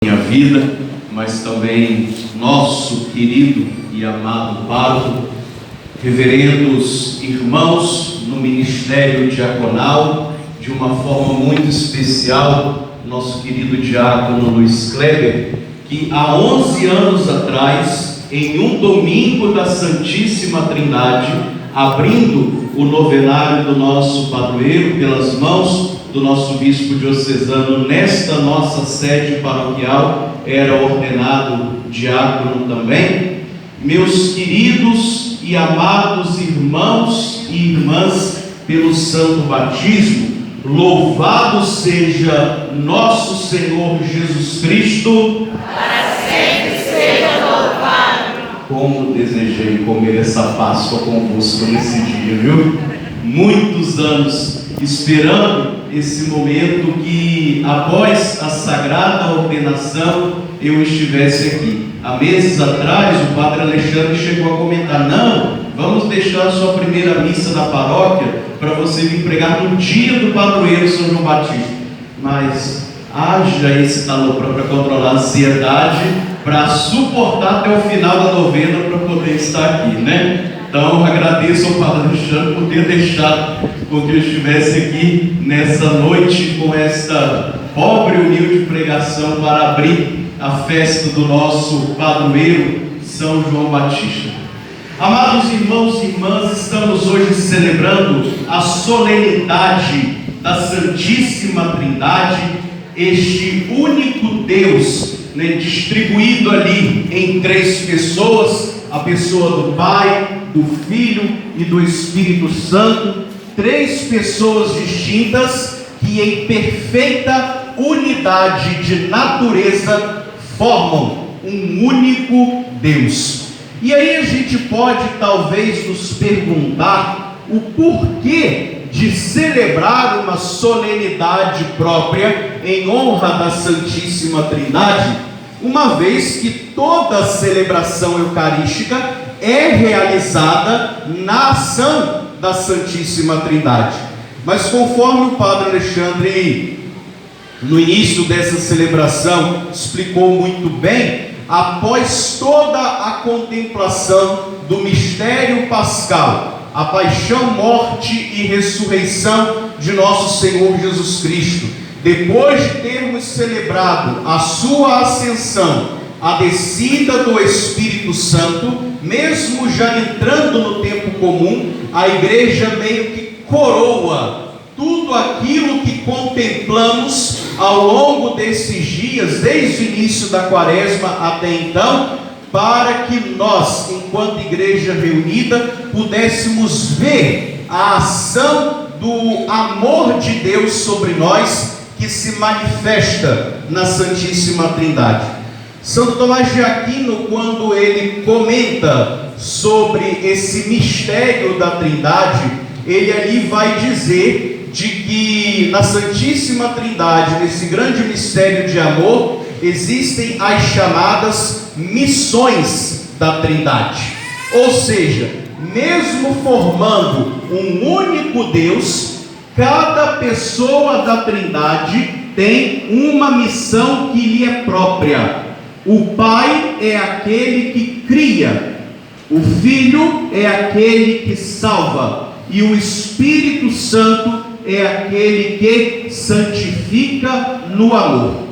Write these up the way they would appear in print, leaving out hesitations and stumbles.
Minha vida, mas também nosso querido e amado pároco, reverendos irmãos no ministério diaconal, de uma forma muito especial, nosso querido diácono Luiz Kleber, que há 11 anos atrás, em um domingo da Santíssima Trindade, abrindo o novenário do nosso padroeiro pelas mãos do nosso bispo diocesano nesta nossa sede paroquial, era ordenado diácono também. Meus queridos e amados irmãos e irmãs, pelo santo batismo, louvado seja nosso Senhor Jesus Cristo, para sempre seja louvado. Como desejei comer essa Páscoa convosco nesse dia, viu? Muitos anos esperando esse momento que, após a sagrada ordenação, eu estivesse aqui. Há meses atrás, o padre Alexandre chegou a comentar: não, vamos deixar a sua primeira missa na paróquia para você vir pregar no dia do padroeiro São João Batista. Mas haja esse talão para controlar a ansiedade, para suportar até o final da novena para poder estar aqui, né? Então, agradeço ao Padre Alexandre por ter deixado com que eu estivesse aqui nessa noite com esta pobre e humilde pregação para abrir a festa do nosso padroeiro São João Batista. Amados irmãos e irmãs, estamos hoje celebrando a solenidade da Santíssima Trindade, este único Deus, distribuído ali em três pessoas: a pessoa do Pai, do Filho e do Espírito Santo, três pessoas distintas que em perfeita unidade de natureza formam um único Deus. E aí a gente pode talvez nos perguntar o porquê de celebrar uma solenidade própria em honra da Santíssima Trindade, uma vez que toda a celebração eucarística é realizada na ação da Santíssima Trindade. Mas conforme o Padre Alexandre, no início dessa celebração, explicou muito bem, após toda a contemplação do mistério pascal, a paixão, morte e ressurreição de nosso Senhor Jesus Cristo, depois de termos celebrado a sua ascensão, a descida do Espírito Santo, mesmo já entrando no tempo comum, a igreja meio que coroa tudo aquilo que contemplamos ao longo desses dias, desde o início da quaresma até então, para que nós, enquanto igreja reunida, pudéssemos ver a ação do amor de Deus sobre nós, que se manifesta na Santíssima Trindade. Santo Tomás de Aquino, quando ele comenta sobre esse mistério da Trindade, ele ali vai dizer de que na Santíssima Trindade, nesse grande mistério de amor, existem as chamadas missões da Trindade. Ou seja, mesmo formando um único Deus, cada pessoa da Trindade tem uma missão que lhe é própria. O Pai é aquele que cria, o Filho é aquele que salva, e o Espírito Santo é aquele que santifica no amor.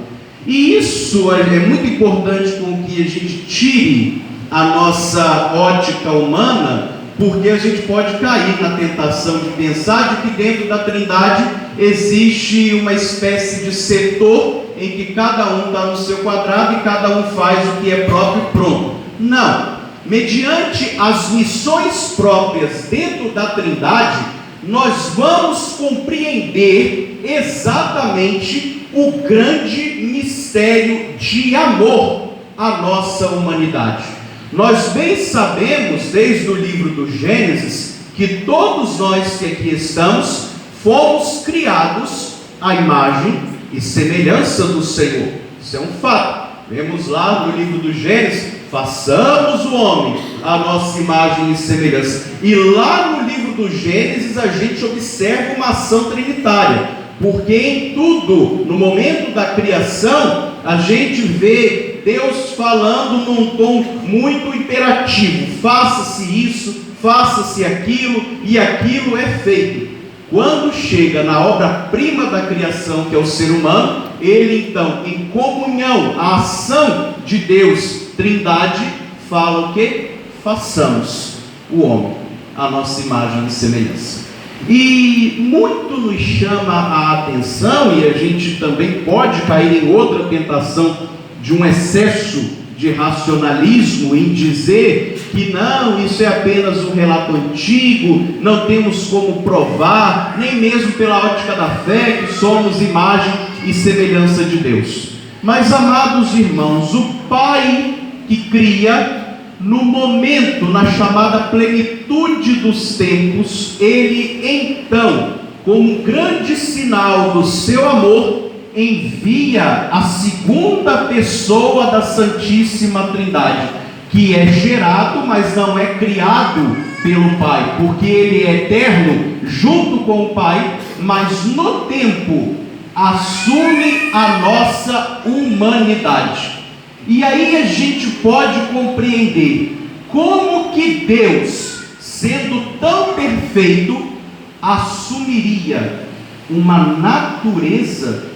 E isso é muito importante com que a gente tire a nossa ótica humana, porque a gente pode cair na tentação de pensar de que dentro da Trindade existe uma espécie de setor em que cada um está no seu quadrado e cada um faz o que é próprio e pronto. Não. Mediante as missões próprias dentro da Trindade, nós vamos compreender exatamente o grande mistério de amor à nossa humanidade. Nós bem sabemos, desde o livro do Gênesis, que todos nós que aqui estamos fomos criados à imagem e semelhança do Senhor. Isso é um fato. Vemos lá no livro do Gênesis: façamos o homem à nossa imagem e semelhança. E lá no livro do Gênesis a gente observa uma ação trinitária, porque em tudo, no momento da criação, a gente vê Deus falando num tom muito imperativo: faça-se isso, faça-se aquilo, e aquilo é feito. Quando chega na obra-prima da criação, que é o ser humano, ele então, em comunhão, a ação de Deus, Trindade, fala o quê? Façamos o homem à nossa imagem e semelhança. E muito nos chama a atenção, e a gente também pode cair em outra tentação de um excesso de racionalismo em dizer que não, isso é apenas um relato antigo, não temos como provar, nem mesmo pela ótica da fé, que somos imagem e semelhança de Deus. Mas, amados irmãos, o Pai que cria, no momento, na chamada plenitude dos tempos, ele então, como um grande sinal do seu amor, envia a segunda pessoa da Santíssima Trindade, que é gerado, mas não é criado pelo Pai, porque ele é eterno junto com o Pai, mas no tempo assume a nossa humanidade. E aí a gente pode compreender como que Deus, sendo tão perfeito, assumiria uma natureza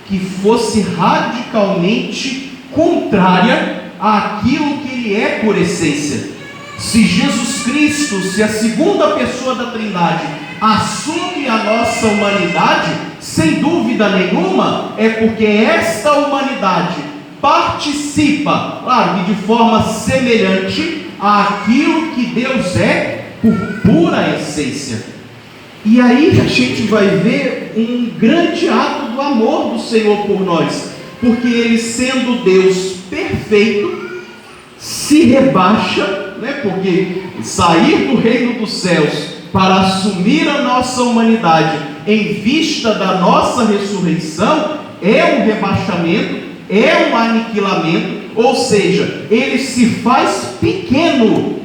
que fosse radicalmente contrária àquilo que ele é por essência. Se Jesus Cristo, se a segunda pessoa da Trindade assume a nossa humanidade, sem dúvida nenhuma, é porque esta humanidade participa, claro que de forma semelhante àquilo que Deus é por pura essência. E aí a gente vai ver um grande ato do amor do Senhor por nós, porque ele, sendo Deus perfeito, se rebaixa, porque sair do reino dos céus para assumir a nossa humanidade em vista da nossa ressurreição é um rebaixamento, é um aniquilamento, ou seja, ele se faz pequeno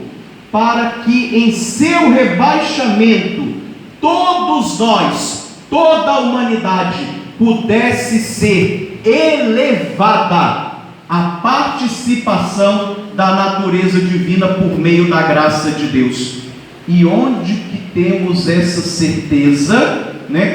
para que em seu rebaixamento todos nós, toda a humanidade pudesse ser elevada à participação da natureza divina por meio da graça de Deus. E onde que temos essa certeza?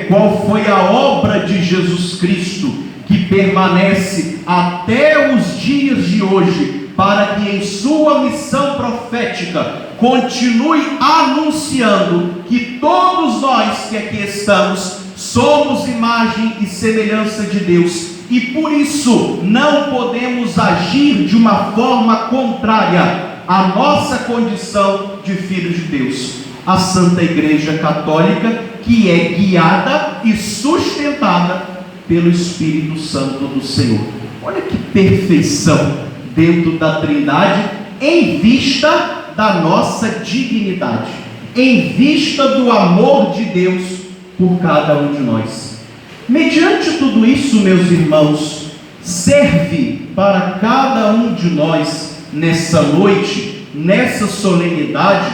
Qual foi a obra de Jesus Cristo que permanece até os dias de hoje, para que em sua missão profética continue anunciando que todos nós que aqui estamos somos imagem e semelhança de Deus, e por isso não podemos agir de uma forma contrária à nossa condição de filhos de Deus. A Santa Igreja Católica, que é guiada e sustentada pelo Espírito Santo do Senhor. Olha que perfeição dentro da Trindade, em vista da nossa dignidade, em vista do amor de Deus por cada um de nós. Mediante tudo isso, meus irmãos, serve para cada um de nós nessa noite, nessa solenidade,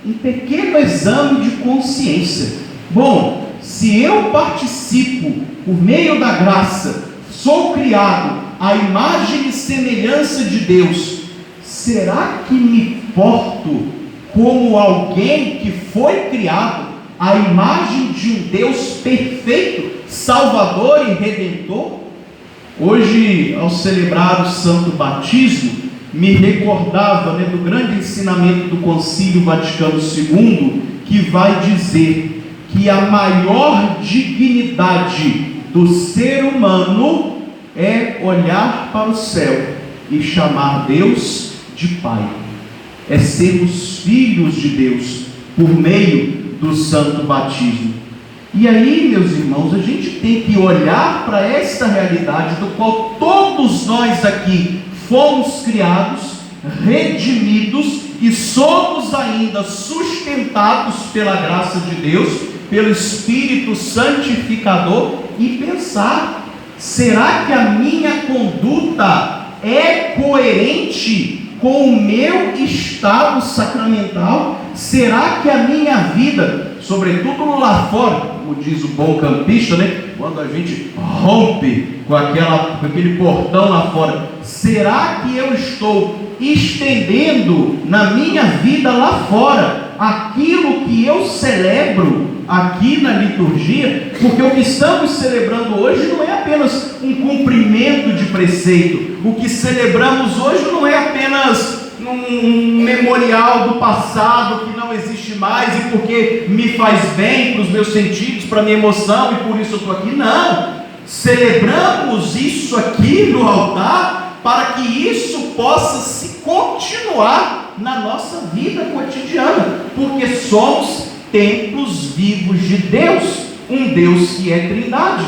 um pequeno exame de consciência. Bom, se eu participo por meio da graça, sou criado à imagem e semelhança de Deus, será que me porto como alguém que foi criado à imagem de um Deus perfeito, Salvador e Redentor? Hoje, ao celebrar o Santo Batismo, me recordava do grande ensinamento do Concílio Vaticano II, que vai dizer que a maior dignidade do ser humano é olhar para o céu e chamar Deus de Pai. É sermos filhos de Deus por meio do Santo Batismo. E aí, meus irmãos, a gente tem que olhar para esta realidade do qual todos nós aqui fomos criados, redimidos e somos ainda sustentados pela graça de Deus, pelo Espírito Santificador, e pensar: será que a minha conduta é coerente com o meu estado sacramental? Será que a minha vida, sobretudo lá fora, como diz o bom campista, né? Quando a gente rompe com aquele portão lá fora. Será que eu estou estendendo na minha vida lá fora aquilo que eu celebro aqui na liturgia? Porque o que estamos celebrando hoje não é apenas um cumprimento de preceito. O que celebramos hoje não é apenas um memorial do passado que não existe mais e porque me faz bem para os meus sentidos, para a minha emoção e por isso eu estou aqui. Não, celebramos isso aqui no altar para que isso possa se continuar na nossa vida cotidiana, porque somos templos vivos de Deus, um Deus que é Trindade.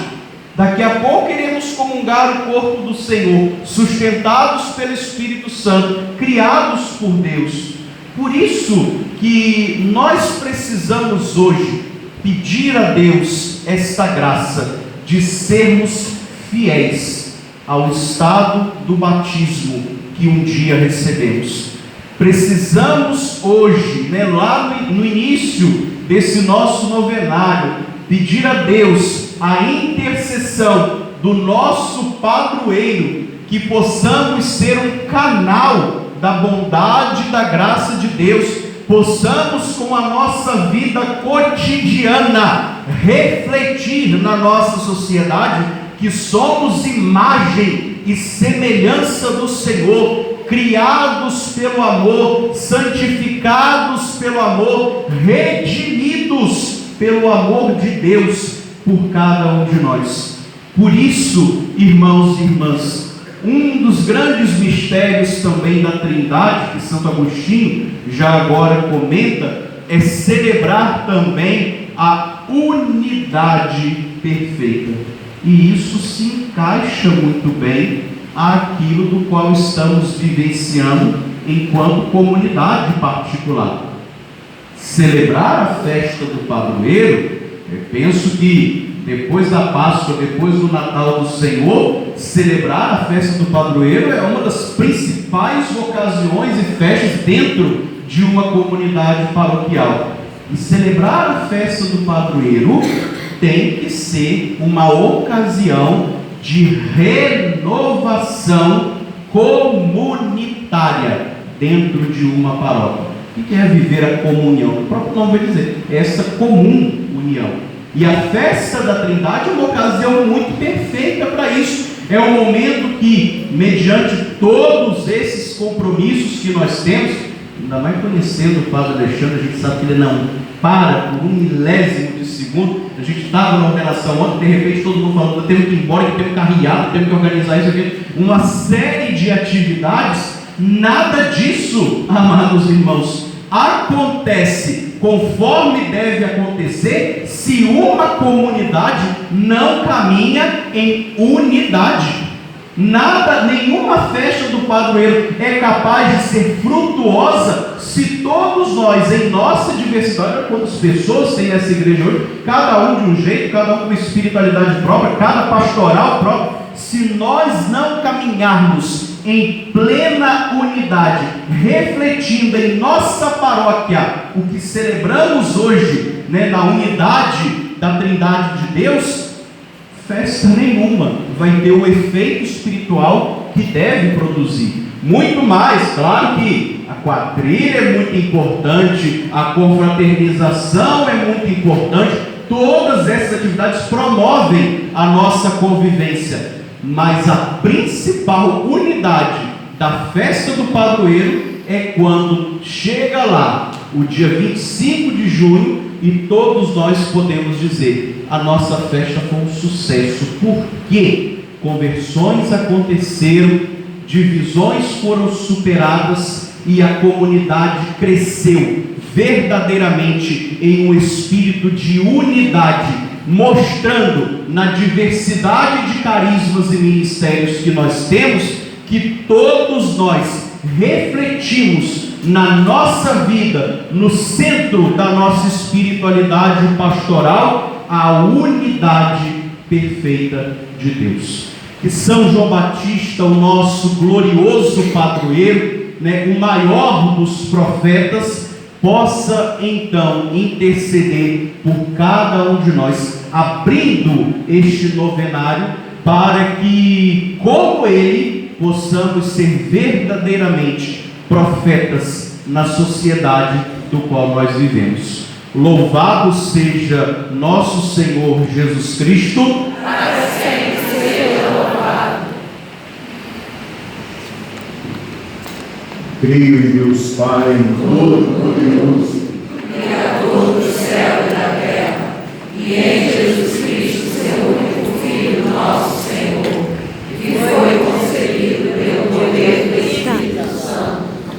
Daqui a pouco iremos comungar o corpo do Senhor, sustentados pelo Espírito Santo, criados por Deus. Por isso que nós precisamos hoje pedir a Deus esta graça de sermos fiéis ao estado do batismo que um dia recebemos. Precisamos hoje, lá no início desse nosso novenário, pedir a Deus a intercessão do nosso padroeiro, que possamos ser um canal da bondade e da graça de Deus, possamos com a nossa vida cotidiana refletir na nossa sociedade que somos imagem e semelhança do Senhor, criados pelo amor, santificados pelo amor, redimidos pelo amor de Deus por cada um de nós. Por isso, irmãos e irmãs, um dos grandes mistérios também da Trindade, que Santo Agostinho já agora comenta, é celebrar também a unidade perfeita. E isso se encaixa muito bem àquilo do qual estamos vivenciando enquanto comunidade particular. Celebrar a festa do padroeiro, eu penso que depois da Páscoa, depois do Natal do Senhor, celebrar a festa do padroeiro é uma das principais ocasiões e festas dentro de uma comunidade paroquial. E celebrar a festa do padroeiro tem que ser uma ocasião de renovação comunitária dentro de uma paróquia. O que é viver a comunhão? O próprio nome vai dizer, é essa comum união. E a festa da Trindade é uma ocasião muito perfeita para isso. É um momento que, mediante todos esses compromissos que nós temos, ainda mais conhecendo o Padre Alexandre, a gente sabe que ele não para por um milésimo de segundo. A gente estava numa operação ontem, de repente todo mundo falando, temos que ir embora, temos que arriar, temos que organizar isso aqui. Uma série de atividades. Nada disso, amados irmãos, acontece conforme deve acontecer se uma comunidade não caminha em unidade. Nenhuma festa do padroeiro é capaz de ser frutuosa se todos nós, em nossa diversidade, quantas pessoas tem essa igreja hoje, cada um de um jeito, cada um com espiritualidade própria, cada pastoral próprio, se nós não caminharmos em plena unidade, refletindo em nossa paróquia o que celebramos hoje, na unidade da Trindade de Deus, festa nenhuma vai ter o efeito espiritual que deve produzir. Muito mais, claro que a quadrilha é muito importante, a confraternização é muito importante, todas essas atividades promovem a nossa convivência. Mas a principal unidade da festa do padroeiro é quando chega lá o dia 25 de junho e todos nós podemos dizer: a nossa festa foi um sucesso, porque conversões aconteceram, divisões foram superadas e a comunidade cresceu verdadeiramente em um espírito de unidade, mostrando na diversidade de carismas e ministérios que nós temos, que todos nós refletimos na nossa vida, no centro da nossa espiritualidade pastoral, a unidade perfeita de Deus. Que São João Batista, o nosso glorioso padroeiro, o maior dos profetas, possa então interceder por cada um de nós, abrindo este novenário, para que, como ele, possamos ser verdadeiramente profetas na sociedade do qual nós vivemos. Louvado seja nosso Senhor Jesus Cristo. Para sempre seja louvado. Creio em Deus Pai, Todo-Poderoso,